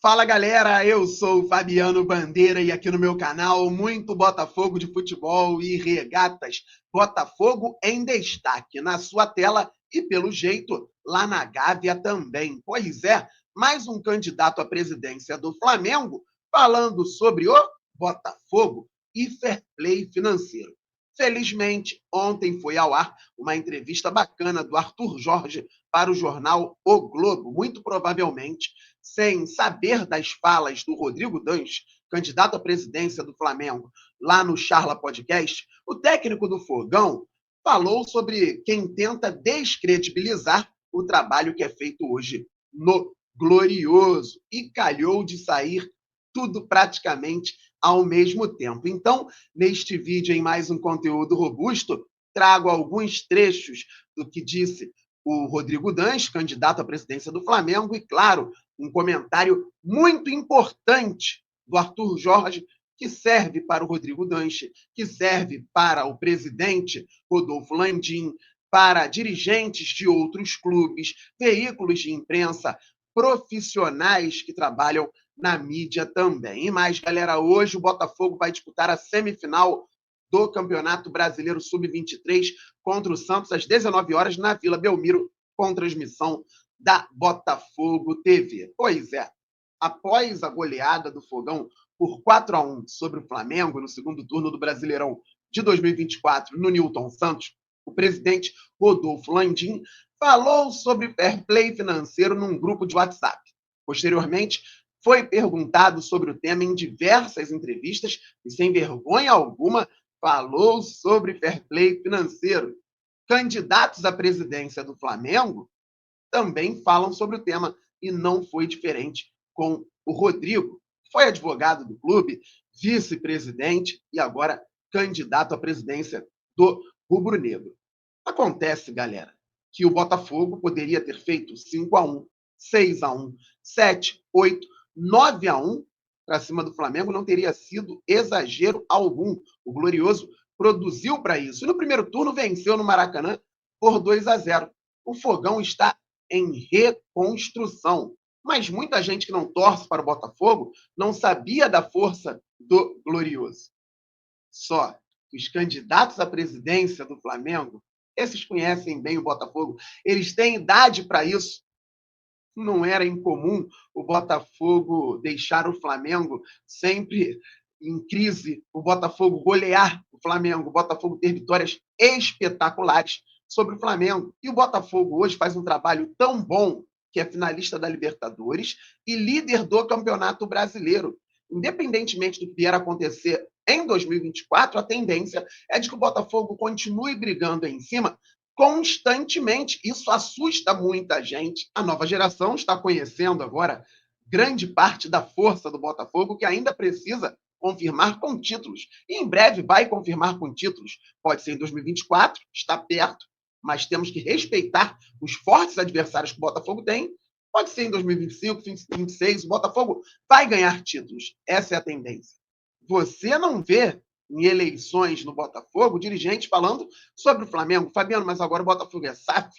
Fala galera, eu sou o Fabiano Bandeira e aqui no meu canal muito Botafogo de futebol e regatas. Botafogo em destaque na sua tela e pelo jeito lá na Gávea também. Pois é, mais um candidato à presidência do Flamengo falando sobre o Botafogo e fair play financeiro. Felizmente, ontem foi ao ar uma entrevista bacana do Arthur Jorge para o jornal O Globo, muito provavelmente sem saber das falas do Rodrigo Danche, candidato à presidência do Flamengo, lá no Charla Podcast, o técnico do Fogão falou sobre quem tenta descredibilizar o trabalho que é feito hoje no Glorioso e calhou de sair tudo praticamente ao mesmo tempo. Então, neste vídeo, em mais um conteúdo robusto, trago alguns trechos do que disse o Rodrigo Danche, candidato à presidência do Flamengo, e, claro, um comentário muito importante do Arthur Jorge, que serve para o Rodrigo Danche, que serve para o presidente Rodolfo Landim, para dirigentes de outros clubes, veículos de imprensa, profissionais que trabalham na mídia também. E mais, galera, hoje o Botafogo vai disputar a semifinal do Campeonato Brasileiro Sub-23 contra o Santos às 19 horas na Vila Belmiro, com transmissão da Botafogo TV. Pois é, após a goleada do Fogão por 4-1 sobre o Flamengo no segundo turno do Brasileirão de 2024 no Newton Santos, o presidente Rodolfo Landim falou sobre fair play financeiro num grupo de WhatsApp. Posteriormente, foi perguntado sobre o tema em diversas entrevistas e, sem vergonha alguma, falou sobre fair play financeiro. Candidatos à presidência do Flamengo também falam sobre o tema e não foi diferente com o Rodrigo, que foi advogado do clube, vice-presidente e agora candidato à presidência do Rubro Negro. Acontece, galera, que o Botafogo poderia ter feito 5-1, 6-1, 7-8, 9-1 para cima do Flamengo, não teria sido exagero algum. O Glorioso produziu para isso. E no primeiro turno venceu no Maracanã por 2-0. O Fogão está em reconstrução. Mas muita gente que não torce para o Botafogo não sabia da força do Glorioso. Só que os candidatos à presidência do Flamengo, esses conhecem bem o Botafogo, eles têm idade para isso. Não era incomum o Botafogo deixar o Flamengo sempre em crise, o Botafogo golear o Flamengo, o Botafogo ter vitórias espetaculares sobre o Flamengo. E o Botafogo hoje faz um trabalho tão bom que é finalista da Libertadores e líder do Campeonato Brasileiro. Independentemente do que vier a acontecer em 2024, a tendência é de que o Botafogo continue brigando em cima constantemente. Isso assusta muita gente. A nova geração está conhecendo agora grande parte da força do Botafogo, que ainda precisa confirmar com títulos. E em breve vai confirmar com títulos. Pode ser em 2024, está perto, mas temos que respeitar os fortes adversários que o Botafogo tem. Pode ser em 2025, 2026, o Botafogo vai ganhar títulos. Essa é a tendência. Você não vê em eleições no Botafogo dirigentes falando sobre o Flamengo. Fabiano, mas agora o Botafogo é SAF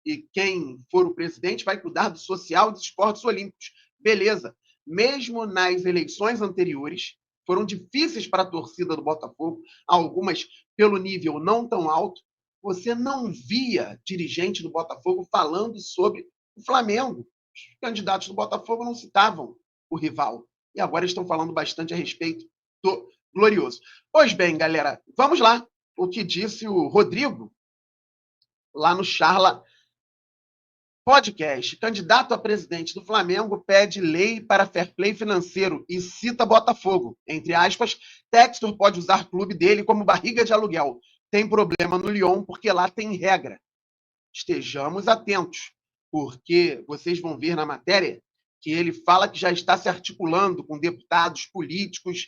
e quem for o presidente vai cuidar do social e dos esportes olímpicos. Beleza. Mesmo nas eleições anteriores, foram difíceis para a torcida do Botafogo, algumas pelo nível não tão alto. Você não via dirigente do Botafogo falando sobre o Flamengo. Os candidatos do Botafogo não citavam o rival. E agora estão falando bastante a respeito do Glorioso. Pois bem, galera, vamos lá. O que disse o Rodrigo lá no Charla Podcast. Candidato a presidente do Flamengo pede lei para fair play financeiro e cita Botafogo. Entre aspas, Textor pode usar clube dele como barriga de aluguel. Tem problema no Lyon porque lá tem regra. Estejamos atentos, porque vocês vão ver na matéria que ele fala que já está se articulando com deputados políticos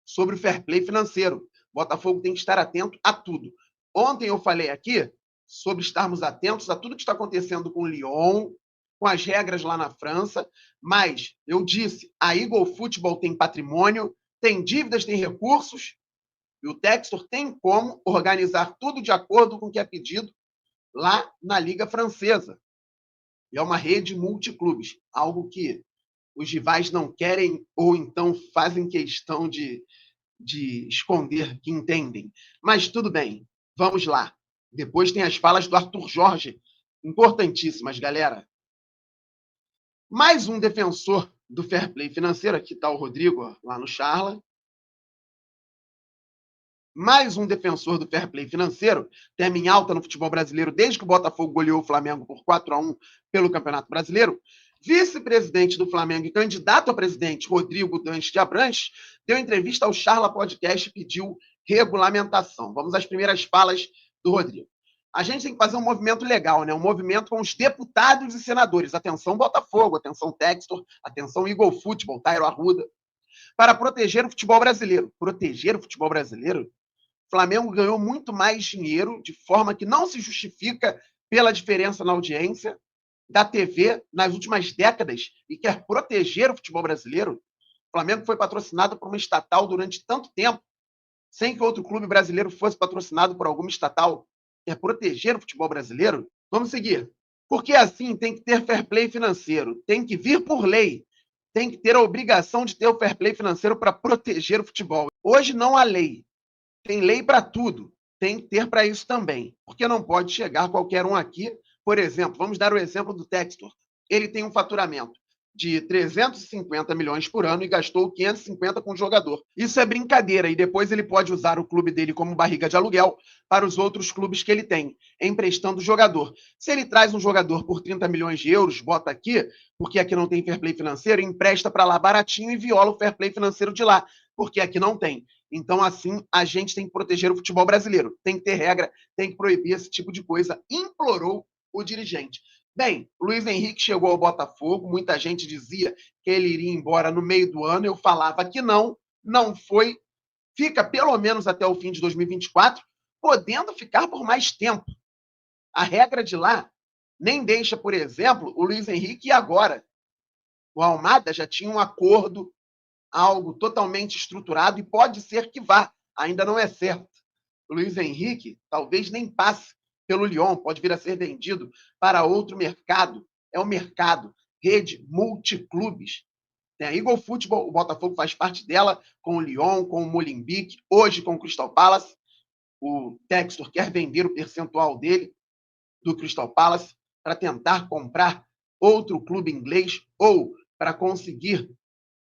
sobre o fair play financeiro. Botafogo tem que estar atento a tudo. Ontem eu falei aqui sobre estarmos atentos a tudo que está acontecendo com o Lyon, com as regras lá na França, mas eu disse, a Eagle Football tem patrimônio, tem dívidas, tem recursos, e o Textor tem como organizar tudo de acordo com o que é pedido lá na Liga Francesa. E é uma rede multiclubes, algo que os rivais não querem ou então fazem questão de esconder que entendem. Mas tudo bem, vamos lá. Depois tem as falas do Arthur Jorge, importantíssimas, galera. Mais um defensor do fair play financeiro, aqui está o Rodrigo, lá no Charla. Mais um defensor do fair play financeiro, tema em alta no futebol brasileiro desde que o Botafogo goleou o Flamengo por 4-1 pelo Campeonato Brasileiro. Vice-presidente do Flamengo e candidato a presidente, Rodrigo Danche de Abranches, deu entrevista ao Charla Podcast e pediu regulamentação. Vamos às primeiras falas do Rodrigo. A gente tem que fazer um movimento legal, né? Um movimento com os deputados e senadores. Atenção, Botafogo, atenção, Textor, atenção, Eagle Futebol, Tairo Arruda, para proteger o futebol brasileiro. Proteger o futebol brasileiro? O Flamengo ganhou muito mais dinheiro de forma que não se justifica pela diferença na audiência da TV nas últimas décadas e quer proteger o futebol brasileiro. O Flamengo foi patrocinado por uma estatal durante tanto tempo, sem que outro clube brasileiro fosse patrocinado por alguma estatal. Quer proteger o futebol brasileiro? Vamos seguir. Porque assim tem que ter fair play financeiro, tem que vir por lei, tem que ter a obrigação de ter o fair play financeiro para proteger o futebol. Hoje não há lei. Tem lei para tudo, tem que ter para isso também, porque não pode chegar qualquer um aqui. Por exemplo, vamos dar o exemplo do Textor. Ele tem um faturamento de 350 milhões por ano e gastou 550 com o jogador. Isso é brincadeira, e depois ele pode usar o clube dele como barriga de aluguel para os outros clubes que ele tem, emprestando o jogador. Se ele traz um jogador por 30 milhões de euros, bota aqui, porque aqui não tem fair play financeiro, empresta para lá baratinho e viola o fair play financeiro de lá, porque aqui não tem. Então, assim, a gente tem que proteger o futebol brasileiro. Tem que ter regra, tem que proibir esse tipo de coisa. Implorou o dirigente. Bem, o Luiz Henrique chegou ao Botafogo, muita gente dizia que ele iria embora no meio do ano, eu falava que não, não foi. Fica pelo menos até o fim de 2024, podendo ficar por mais tempo. A regra de lá nem deixa, por exemplo, o Luiz Henrique ir agora. O Almada já tinha um acordo, algo totalmente estruturado, e pode ser que vá, ainda não é certo. O Luiz Henrique talvez nem passe pelo Lyon, pode vir a ser vendido para outro mercado. É o mercado, rede multiclubes. Tem a Eagle Futebol, o Botafogo faz parte dela, com o Lyon, com o Molenbeek, hoje com o Crystal Palace. O Textor quer vender o percentual dele, do Crystal Palace, para tentar comprar outro clube inglês ou para conseguir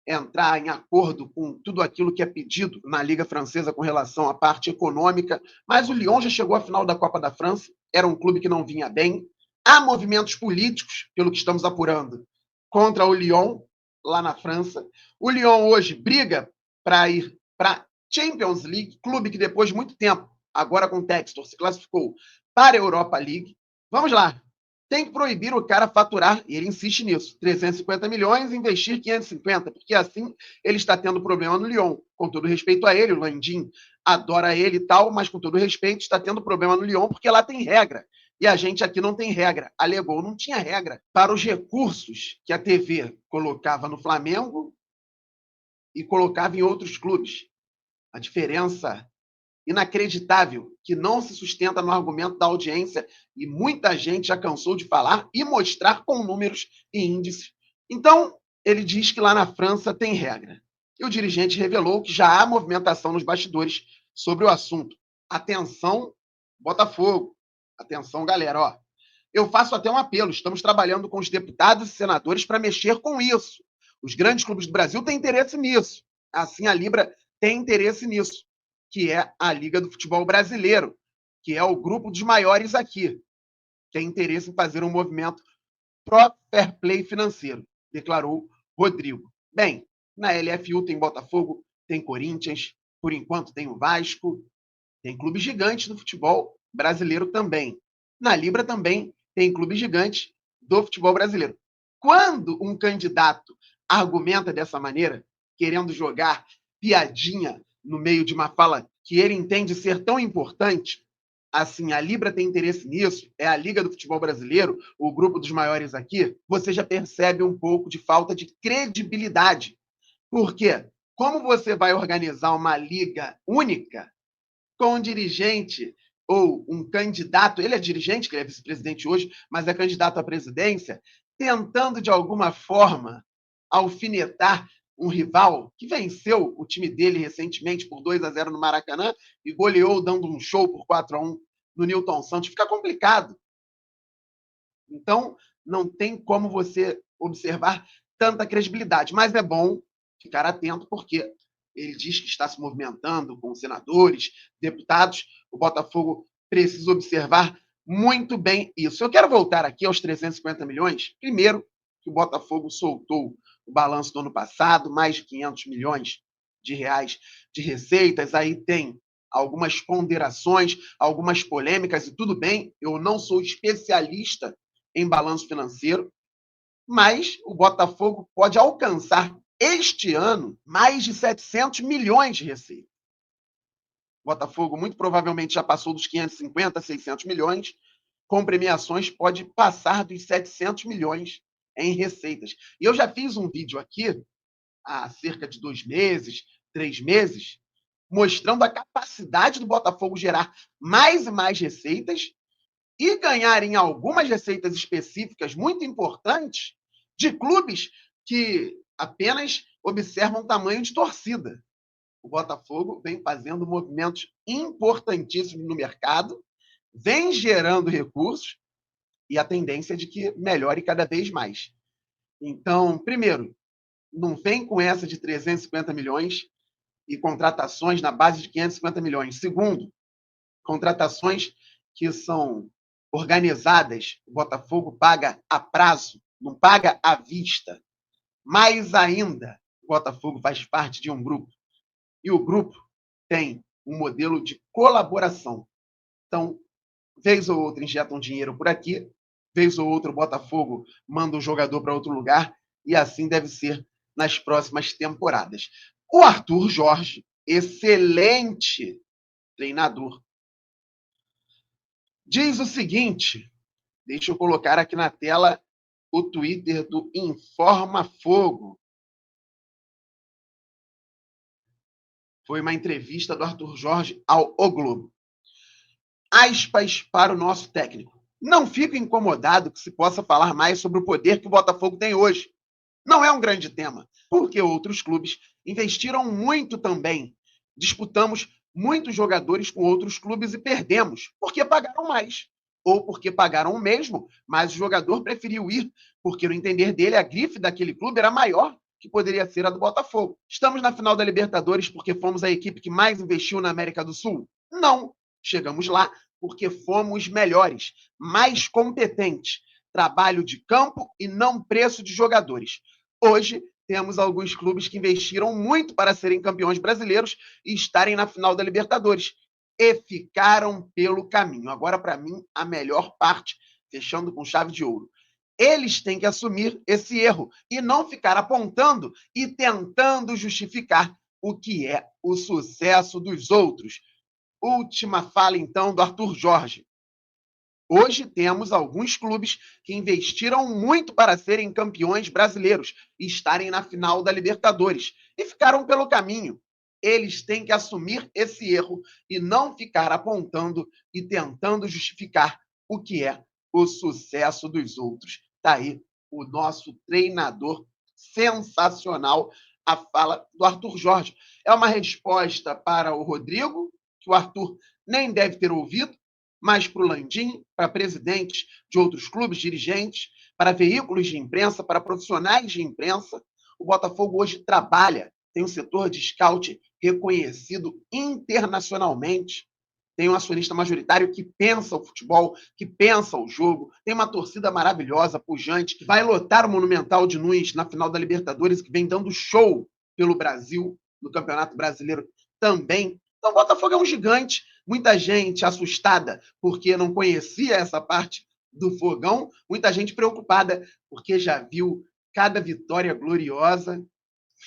entrar em acordo com tudo aquilo que é pedido na Liga Francesa com relação à parte econômica. Mas o Lyon já chegou à final da Copa da França, era um clube que não vinha bem. Há movimentos políticos, pelo que estamos apurando, contra o Lyon, lá na França. O Lyon hoje briga para ir para a Champions League, clube que depois de muito tempo, agora com o Textor, se classificou para a Europa League. Vamos lá. Tem que proibir o cara faturar, e ele insiste nisso, 350 milhões e investir 550, porque assim ele está tendo problema no Lyon. Com todo respeito a ele, o Landim adora ele e tal, mas com todo respeito está tendo problema no Lyon porque lá tem regra. E a gente aqui não tem regra. Alegou, não tinha regra para os recursos que a TV colocava no Flamengo e colocava em outros clubes. A diferença inacreditável, que não se sustenta no argumento da audiência, e muita gente já cansou de falar e mostrar com números e índices. Então, ele diz que lá na França tem regra. E o dirigente revelou que já há movimentação nos bastidores sobre o assunto. Atenção, Botafogo. Atenção, galera. Ó, eu faço até um apelo. Estamos trabalhando com os deputados e senadores para mexer com isso. Os grandes clubes do Brasil têm interesse nisso. Assim, a Libra tem interesse nisso, que é a Liga do Futebol Brasileiro, que é o grupo dos maiores aqui, que tem interesse em fazer um movimento pró-fair play financeiro, declarou Rodrigo. Bem, na LFU tem Botafogo, tem Corinthians, por enquanto tem o Vasco, tem clubes gigantes do futebol brasileiro também. Na Libra também tem clubes gigantes do futebol brasileiro. Quando um candidato argumenta dessa maneira, querendo jogar piadinha no meio de uma fala que ele entende ser tão importante, assim, a Libra tem interesse nisso, é a Liga do Futebol Brasileiro, o grupo dos maiores aqui, você já percebe um pouco de falta de credibilidade. Por quê? Como você vai organizar uma liga única com um dirigente ou um candidato, ele é dirigente, que ele é vice-presidente hoje, mas é candidato à presidência, tentando, de alguma forma, alfinetar um rival que venceu o time dele recentemente por 2-0 no Maracanã e goleou dando um show por 4-1 no Newton Santos. Fica complicado. Então, não tem como você observar tanta credibilidade. Mas é bom ficar atento, porque ele diz que está se movimentando com senadores, deputados. O Botafogo precisa observar muito bem isso. Eu quero voltar aqui aos 350 milhões. Primeiro, que o Botafogo soltou o balanço do ano passado, mais de 500 milhões de reais de receitas. Aí tem algumas ponderações, algumas polêmicas, e tudo bem, eu não sou especialista em balanço financeiro, mas o Botafogo pode alcançar este ano mais de 700 milhões de receita. O Botafogo muito provavelmente já passou dos 550, 600 milhões, com premiações pode passar dos 700 milhões em receitas. E eu já fiz um vídeo aqui, há cerca de 2 meses, 3 meses, mostrando a capacidade do Botafogo gerar mais e mais receitas e ganhar em algumas receitas específicas muito importantes de clubes que apenas observam tamanho de torcida. O Botafogo vem fazendo movimentos importantíssimos no mercado, vem gerando recursos e a tendência é de que melhore cada vez mais. Então, primeiro, não vem com essa de 350 milhões e contratações na base de 550 milhões. Segundo, contratações que são organizadas, o Botafogo paga a prazo, não paga à vista. Mais ainda, o Botafogo faz parte de um grupo. E o grupo tem um modelo de colaboração. Então, vez ou outra injetam dinheiro por aqui, vez ou outra o Botafogo manda um jogador para outro lugar, e assim deve ser nas próximas temporadas. O Arthur Jorge, excelente treinador, diz o seguinte, deixa eu colocar aqui na tela o Twitter do Informa Fogo. Foi uma entrevista do Arthur Jorge ao O Globo. Aspas para o nosso técnico. Não fico incomodado que se possa falar mais sobre o poder que o Botafogo tem hoje. Não é um grande tema, porque outros clubes investiram muito também. Disputamos muitos jogadores com outros clubes e perdemos, porque pagaram mais. Ou porque pagaram o mesmo, mas o jogador preferiu ir, porque no entender dele a grife daquele clube era maior que poderia ser a do Botafogo. Estamos na final da Libertadores porque fomos a equipe que mais investiu na América do Sul? Não. Chegamos lá porque fomos melhores, mais competentes. Trabalho de campo e não preço de jogadores. Hoje, temos alguns clubes que investiram muito para serem campeões brasileiros e estarem na final da Libertadores. E ficaram pelo caminho. Agora, para mim, a melhor parte, fechando com chave de ouro. Eles têm que assumir esse erro e não ficar apontando e tentando justificar o que é o sucesso dos outros. Última fala, então, do Arthur Jorge. Hoje temos alguns clubes que investiram muito para serem campeões brasileiros e estarem na final da Libertadores e ficaram pelo caminho. Eles têm que assumir esse erro e não ficar apontando e tentando justificar o que é o sucesso dos outros. Está aí o nosso treinador sensacional, a fala do Arthur Jorge. É uma resposta para o Rodrigo, que o Arthur nem deve ter ouvido, mas para o Landim, para presidentes de outros clubes, dirigentes, para veículos de imprensa, para profissionais de imprensa. O Botafogo hoje trabalha, tem um setor de scout reconhecido internacionalmente, tem um acionista majoritário que pensa o futebol, que pensa o jogo, tem uma torcida maravilhosa, pujante, que vai lotar o Monumental de Nunes na final da Libertadores, que vem dando show pelo Brasil, no Campeonato Brasileiro também. Então, o Botafogo é um gigante. Muita gente assustada porque não conhecia essa parte do fogão, muita gente preocupada porque já viu cada vitória gloriosa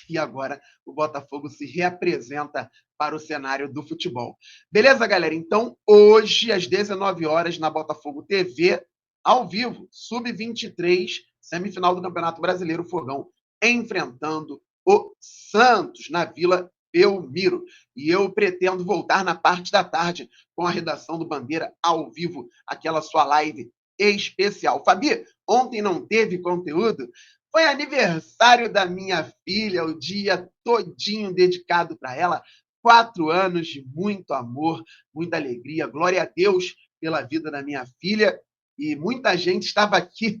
e agora o Botafogo se reapresenta para o cenário do futebol. Beleza, galera? Então, hoje, às 19 horas, na Botafogo TV, ao vivo, Sub-23, semifinal do Campeonato Brasileiro, Fogão, enfrentando o Santos, na Vila Belmiro. E eu pretendo voltar na parte da tarde com a redação do Bandeira ao vivo, aquela sua live especial. Fabi, ontem não teve conteúdo? Foi aniversário da minha filha, o dia todinho dedicado para ela. 4 anos de muito amor, muita alegria. Glória a Deus pela vida da minha filha. E muita gente estava aqui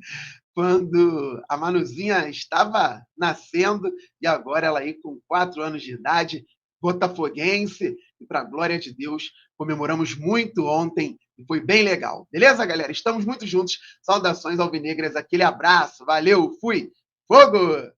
quando a Manuzinha estava nascendo e agora ela aí com 4 anos de idade, botafoguense, e para a glória de Deus, comemoramos muito ontem e foi bem legal. Beleza, galera? Estamos muito juntos. Saudações alvinegras, aquele abraço, valeu, fui! Fogo!